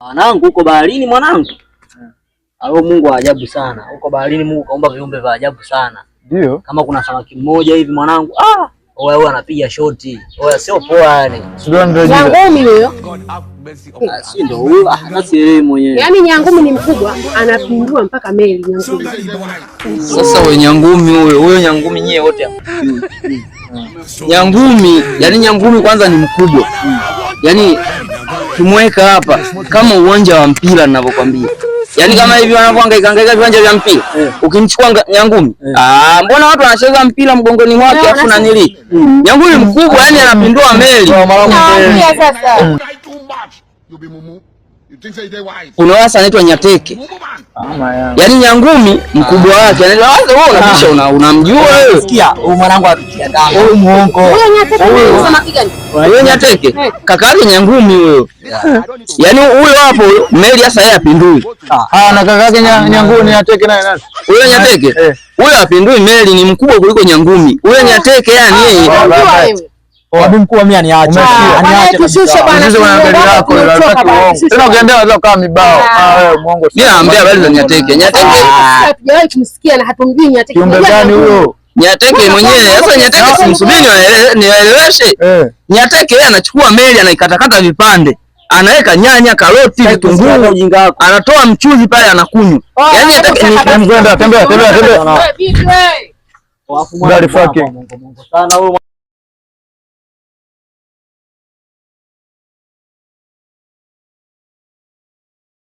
Mwanangu uko baharini mwanangu. Alo, Mungu wa ajabu sana. Uko baharini, Mungu kaumba viumbe vya ajabu sana. Ndio. Kama kuna samaki mmoja hivi mwanangu. Wewe anapiga shoti. Wewe sio poa yani. Nyangumi huyo. Si ndio huyo? Hata sielewi mwenyewe. Yaani Nyangumi ni mkubwa, anapindua mpaka meli Nyangumi. Sasa wewe Nyangumi huyo Nyangumi nyie wote hapo. Nyangumi, yani Nyangumi kwanza ni mkubwa. Yaani kimweka hapa kama uwanja wa mpira ninavyokuambia. Yaani kama hivi wanapohangaika viwanja vya mpira. Ukimchukua Nyangumi, mbona watu wanacheza mpira mgongoni mwake afu na nili. Nyangumi mkubwa yani anapindua meli. Kuna wasa anaitwa Nyateke. Yaani Nyangumi mkubwa wake anaitwa unamjua wewe? Sikia, huyu mwanangu anapikia damu. Huyu muongo. Huyo samaki gani? Huyo Nyateke. Kaka yake Nyangumi huyo. Yaani huyo hapo meli sasa yeye apindui. Na kaka yake Nyangumi Nyateke naye nani? Huyo Nyateke. Huyo apindui meli, ni mkubwa kuliko Nyangumi. Huyo Nyateke yani yeye. Wabi mkuu mimi aniache. Aniache tushushe bwana. Sisi wana gari lako tena ukiendea leo kama mibao. Wewe muongo. Mimi naambia habari za Nyateke. Nyateke hatujawahi kumsikia na hatumjui Nyateke. Kiumbe gani huyo? Nyateke mwenyewe. Sasa Nyateke simsubiri niwaeleweshe. Nyateke yeye anachukua meli anaikatakata vipande. Anaweka nyanya, karoti, vitunguu, anatoa mchuzi pale anakunywa. Yaani Nyateke ni tembea. Wafu mwana. Sana huyo.